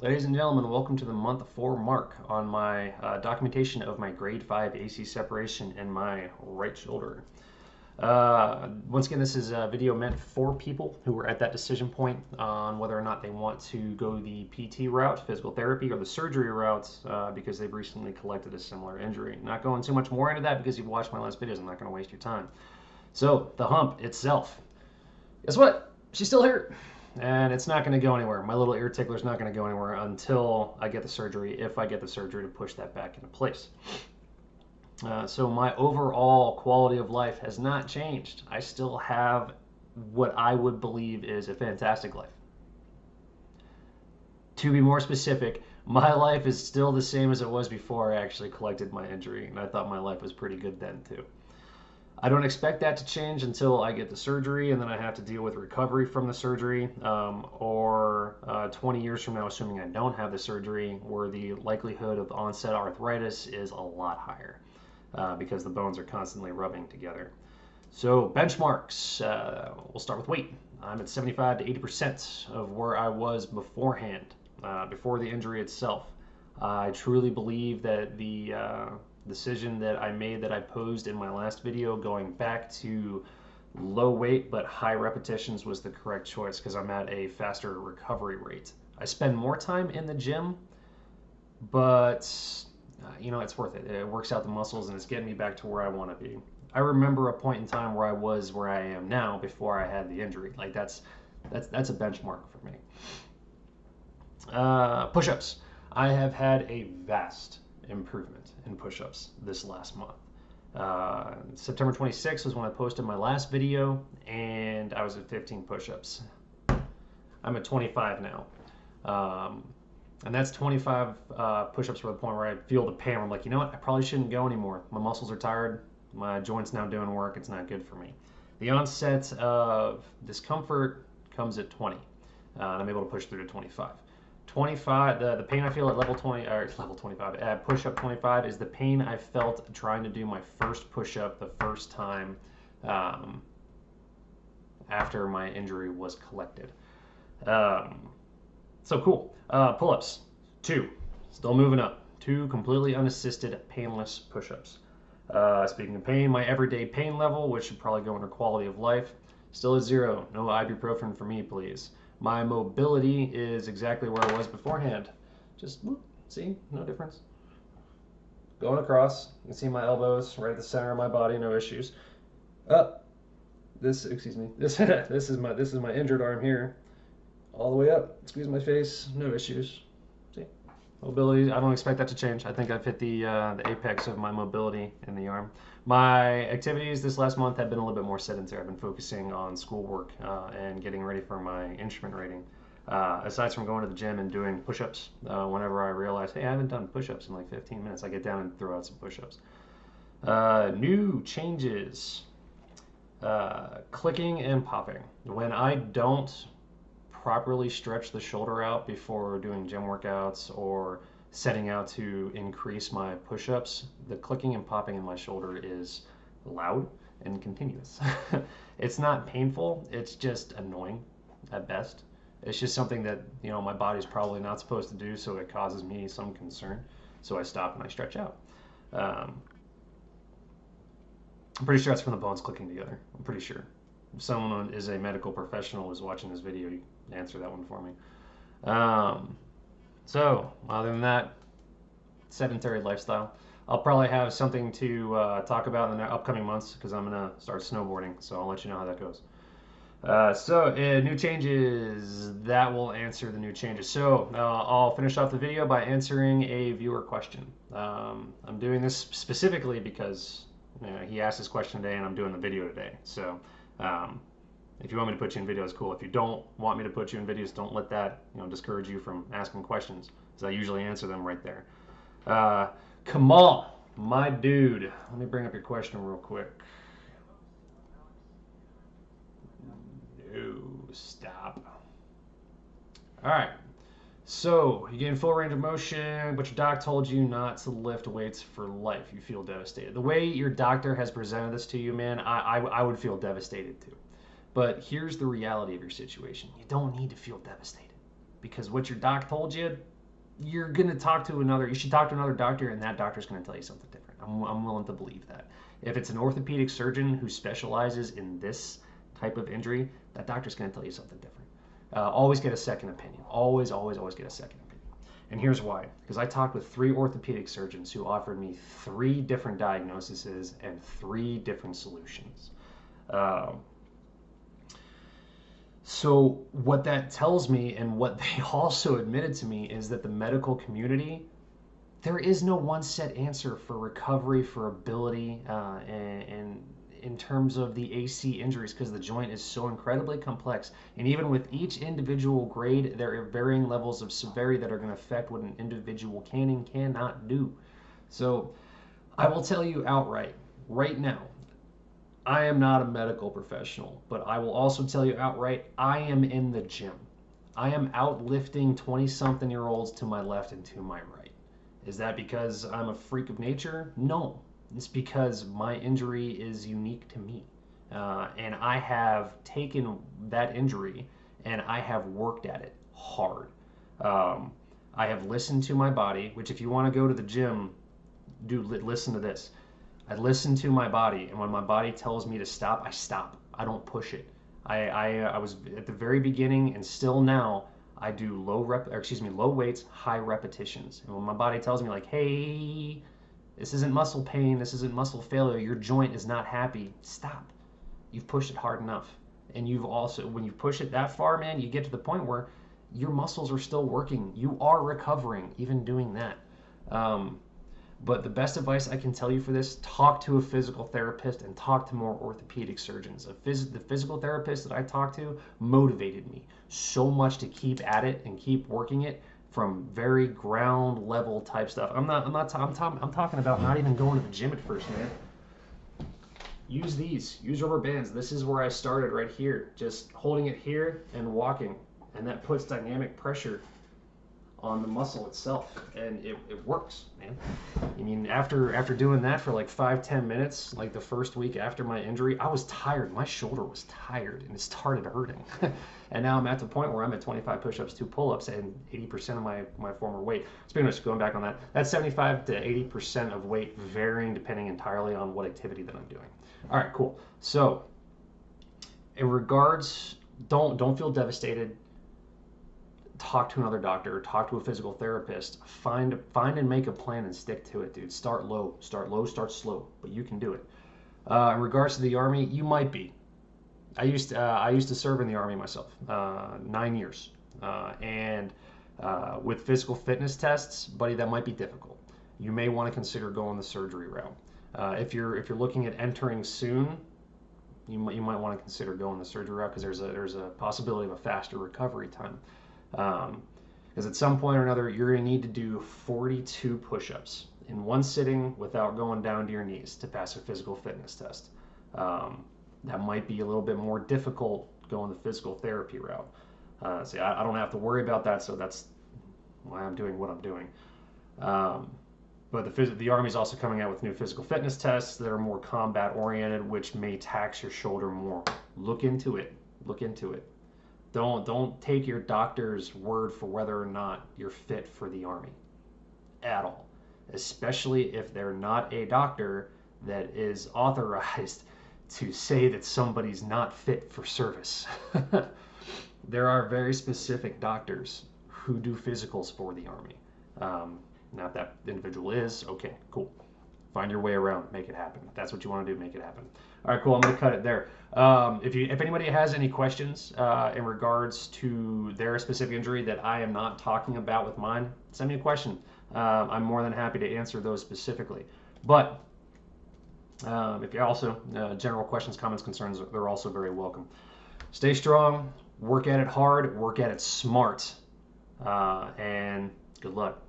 Ladies and gentlemen, welcome to the month 4 mark on my documentation of my grade 5 AC separation in my right shoulder. Once again, this is a video meant for people who are at that decision point on whether or not they want to go the PT route, physical therapy, or the surgery route because they've recently collected a similar injury. Not going too much more into that because you've watched my last videos. I'm not going to waste your time. So, the hump itself. Guess what? She's still here. And it's not going to go anywhere. My little ear tickler is not going to go anywhere until I get the surgery, if I get the surgery to push that back into place. So my overall quality of life has not changed. I still have what I would believe is a fantastic life. To be more specific, my life is still the same as it was before I actually collected my injury, and I thought my life was pretty good then too. I don't expect that to change until I get the surgery, and then I have to deal with recovery from the surgery, or 20 years from now, assuming I don't have the surgery, where the likelihood of onset arthritis is a lot higher because the bones are constantly rubbing together. So benchmarks, we'll start with weight. I'm at 75 to 80% of where I was beforehand, before the injury itself. I truly believe that the decision that I made that I posed in my last video, going back to low weight but high repetitions, was the correct choice because I'm at a faster recovery rate. I spend more time in the gym, but it's worth it. It works out the muscles and it's getting me back to where I want to be. I remember a point in time where I was where I am now before I had the injury. Like that's a benchmark for me. Push-ups. I have had a vast improvement in push-ups this last month. September 26th was when I posted my last video, and I was at 15 push-ups. I'm at 25 now. And that's 25 push-ups to the point where I feel the pain. I'm like, you know what? I probably shouldn't go anymore. My muscles are tired. My joint's now doing work. It's not good for me. The onset of discomfort comes at 20. And I'm able to push through to 25. 25, the pain I feel at level 20, or level 25, at push-up 25 is the pain I felt trying to do my first push-up the first time after my injury was collected. So cool. Pull-ups, 2, still moving up. 2 completely unassisted, painless push-ups. Speaking of pain, my everyday pain level, which should probably go under quality of life, still at 0. No ibuprofen for me, please. My mobility is exactly where I was beforehand. Just, whoop, see, no difference. Going across, you can see my elbows right at the center of my body, no issues. Up, this is my injured arm here, all the way up. Squeeze my face, no issues. See, mobility, I don't expect that to change. I think I've hit the apex of my mobility in the arm. My activities this last month have been a little bit more sedentary. I've been focusing on schoolwork and getting ready for my instrument rating. Aside from going to the gym and doing push-ups, whenever I realize, hey, I haven't done push-ups in like 15 minutes, I get down and throw out some push-ups. New changes. Clicking and popping. When I don't properly stretch the shoulder out before doing gym workouts or setting out to increase my push-ups, the clicking and popping in my shoulder is loud and continuous. It's not painful, it's just annoying at best. It's just something that, my body's probably not supposed to do, so it causes me some concern. So I stop and I stretch out. I'm pretty sure that's from the bones clicking together. I'm pretty sure. If someone is a medical professional who's watching this video, you can answer that one for me. So, other than that, sedentary lifestyle. I'll probably have something to talk about in the upcoming months because I'm going to start snowboarding, so I'll let you know how that goes. New changes, that will answer the new changes. So, I'll finish off the video by answering a viewer question. I'm doing this specifically because he asked this question today and I'm doing the video today. So, if you want me to put you in videos, cool. If you don't want me to put you in videos, don't let that discourage you from asking questions, because I usually answer them right there. Kamal, my dude. Let me bring up your question real quick. No, stop. All right. So, you gain full range of motion, but your doc told you not to lift weights for life. You feel devastated. The way your doctor has presented this to you, man, I would feel devastated too. But here's the reality of your situation. You don't need to feel devastated. because what your doc told you, you're gonna talk to another. You should talk to another doctor, and that doctor's gonna tell you something different. I'm willing to believe that. If it's an orthopedic surgeon who specializes in this type of injury, that doctor's gonna tell you something different. Always get a second opinion. Always, always, always get a second opinion. And here's why. Because I talked with 3 orthopedic surgeons who offered me 3 different diagnoses and 3 different solutions. So what that tells me, and what they also admitted to me, is that the medical community, there is no one set answer for recovery, for ability, and in terms of the AC injuries, because the joint is so incredibly complex. And even with each individual grade, there are varying levels of severity that are going to affect what an individual can and cannot do. So I will tell you outright, right now, I am not a medical professional, but I will also tell you outright, I am in the gym. I am out lifting 20-something-year-olds to my left and to my right. Is that because I'm a freak of nature? No. It's because my injury is unique to me. And I have taken that injury and I have worked at it hard. I have listened to my body, which if you want to go to the gym, listen to this. I listen to my body, and when my body tells me to stop, I stop. I don't push it. I was at the very beginning, and still now, I do low weights, high repetitions. And when my body tells me like, hey, this isn't muscle pain, this isn't muscle failure, your joint is not happy, stop. You've pushed it hard enough. And you've also, when you push it that far, man, you get to the point where your muscles are still working. You are recovering, even doing that. But the best advice I can tell you for this, talk to a physical therapist and talk to more orthopedic surgeons. The physical therapist that I talked to motivated me so much to keep at it and keep working it from very ground level type stuff. I'm talking about not even going to the gym at first, man. Use rubber bands. This is where I started right here, just holding it here and walking. And that puts dynamic pressure on the muscle itself, and it works, man. I mean, after doing that for like 5-10 minutes, like the first week after my injury, I was tired. My shoulder was tired, and it started hurting. And now I'm at the point where I'm at 25 push-ups, 2 pull-ups, and 80% of my former weight. Speaking of going back on that, that's 75 to 80% of weight, varying depending entirely on what activity that I'm doing. All right, cool. So, in regards, don't feel devastated. Talk to another doctor, talk to a physical therapist, find and make a plan and stick to it, dude. Start low, start slow, but you can do it. In regards to the Army, you might be. I used to serve in the Army myself, 9 years, and with physical fitness tests, buddy, that might be difficult. You may want to consider going the surgery route. If you're looking at entering soon, you might want to consider going the surgery route, because there's a possibility of a faster recovery time. Because at some point or another, you're going to need to do 42 push-ups in one sitting without going down to your knees to pass a physical fitness test. That might be a little bit more difficult going the physical therapy route. See, I don't have to worry about that, so that's why I'm doing what I'm doing. But the Army's also coming out with new physical fitness tests that are more combat-oriented, which may tax your shoulder more. Look into it. Look into it. Don't take your doctor's word for whether or not you're fit for the Army at all, especially if they're not a doctor that is authorized to say that somebody's not fit for service. There are very specific doctors who do physicals for the Army. Now, if that individual is, okay, cool. Find your way around, make it happen. If that's what you want to do, make it happen. All right, cool. I'm going to cut it there. If anybody has any questions in regards to their specific injury that I am not talking about with mine, send me a question. I'm more than happy to answer those specifically. But if you're also general questions, comments, concerns, they're also very welcome. Stay strong, work at it hard, work at it smart, and good luck.